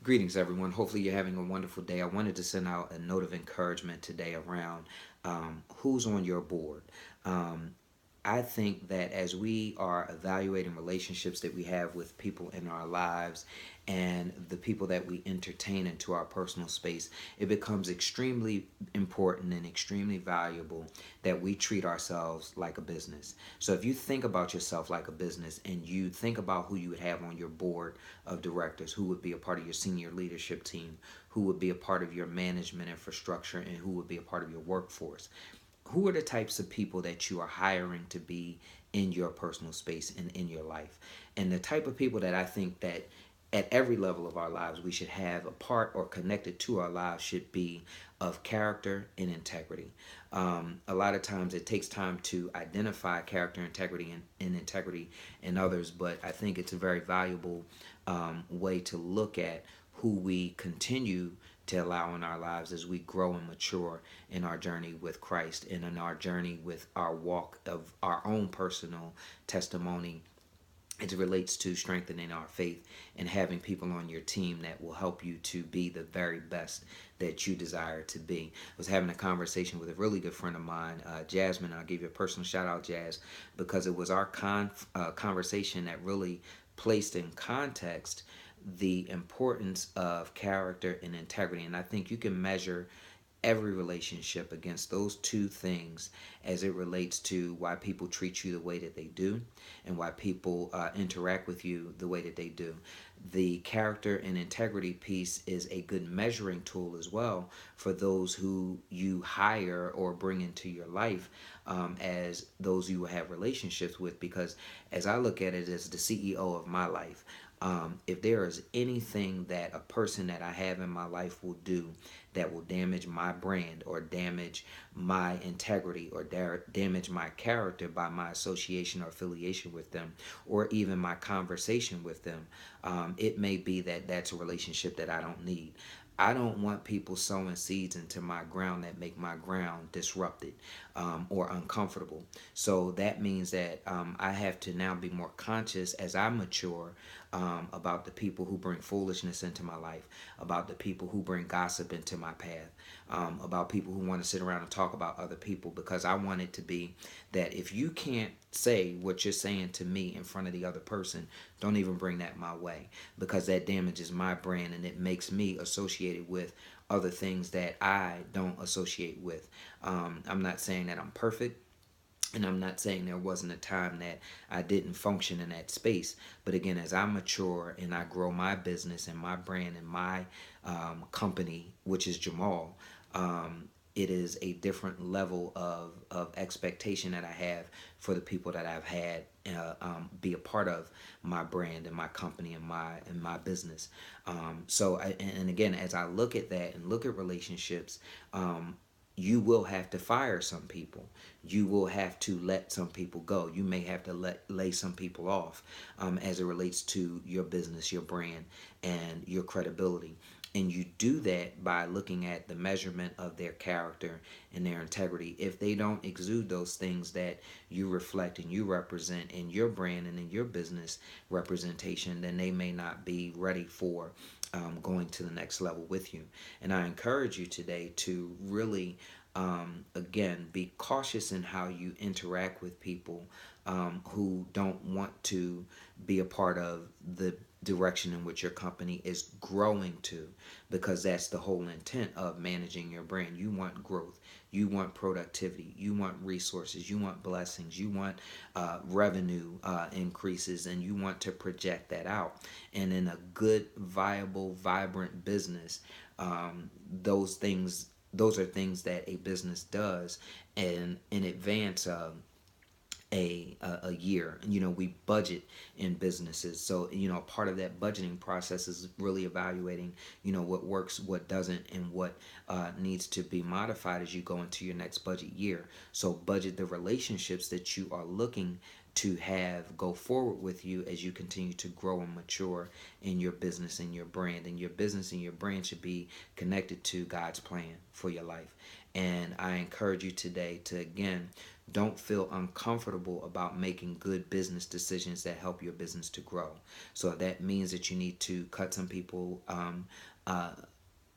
Greetings, everyone. Hopefully, you're having a wonderful day. I wanted to send out a note of encouragement today around who's on your board. Um, I think that as we are evaluating relationships that we have with people in our lives and the people that we entertain into our personal space, it becomes extremely important and extremely valuable that we treat ourselves like a business. So if you think about yourself like a business and you think about who you would have on your board of directors, who would be a part of your senior leadership team, who would be a part of your management infrastructure, and who would be a part of your workforce, who are the types of people that you are hiring to be in your personal space and in your life? And the type of people that I think that at every level of our lives we should have a part or connected to our lives should be of character and integrity. A lot of times it takes time to identify character, integrity, and integrity in others, but I think it's a very valuable way to look at who we continue to allow in our lives as we grow and mature in our journey with Christ and in our journey with our walk of our own personal testimony as it relates to strengthening our faith and having people on your team that will help you to be the very best that you desire to be. I was having a conversation with a really good friend of mine, Jasmine. I'll give you a personal shout out, Jazz, because it was our conversation that really placed in context the importance of character and integrity. And I think you can measure every relationship against those two things as it relates to why people treat you the way that they do and why people interact with you the way that they do. The character and integrity piece is a good measuring tool as well for those who you hire or bring into your life, as those you will have relationships with. Because as I look at it as the CEO of my life, if there is anything that a person that I have in my life will do that will damage my brand or damage my integrity or damage my character by my association or affiliation with them or even my conversation with them, it may be that that's a relationship that I don't need. I don't want people sowing seeds into my ground that make my ground disrupted, or uncomfortable. So that means that I have to now be more conscious as I mature, about the people who bring foolishness into my life, about the people who bring gossip into my path, about people who want to sit around and talk about other people, because I want it to be that if you can't say what you're saying to me in front of the other person, don't even bring that my way, because that damages my brand and it makes me associated with other things that I don't associate with. I'm not saying that I'm perfect. And I'm not saying there wasn't a time that I didn't function in that space. But again, as I mature and I grow my business and my brand and my company, which is Jamal, it is a different level of expectation that I have for the people that I've had be a part of my brand and my company and my business. And again, as I look at that and look at relationships, you will have to fire some people. You will have to let some people go. You may have to lay some people off, as it relates to your business, your brand, and your credibility. And you do that by looking at the measurement of their character and their integrity. If they don't exude those things that you reflect and you represent in your brand and in your business representation, then they may not be ready for going to the next level with you. And I encourage you today to really, again, be cautious in how you interact with people who don't want to be a part of the direction in which your company is growing to, because that's the whole intent of managing your brand. You want growth, you want productivity, you want resources, you want blessings, you want revenue increases, and you want to project that out. And in a good, viable, vibrant business, those are things that a business does and in advance of a year. We budget in businesses, so part of that budgeting process is really evaluating what works, what doesn't, and what needs to be modified as you go into your next budget year. So budget the relationships that you are looking to have go forward with you as you continue to grow and mature in your business and your brand. And your business and your brand should be connected to God's plan for your life. And I encourage you today to, again, Don't feel uncomfortable about making good business decisions that help your business to grow. So that means that you need to cut some people uh,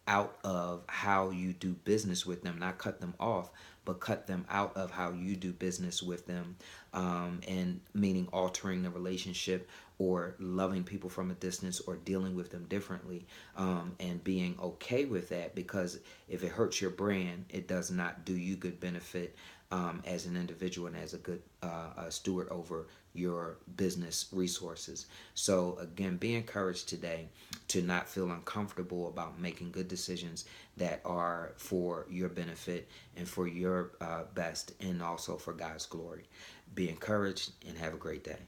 out of how you do business with them, not cut them off, but cut them out of how you do business with them, and meaning altering the relationship or loving people from a distance or dealing with them differently, and being okay with that, because if it hurts your brand, it does not do you good benefit, as an individual and as a good steward over your business resources. So again, be encouraged today to not feel uncomfortable about making good decisions that are for your benefit and for your best, and also for God's glory. Be encouraged and have a great day.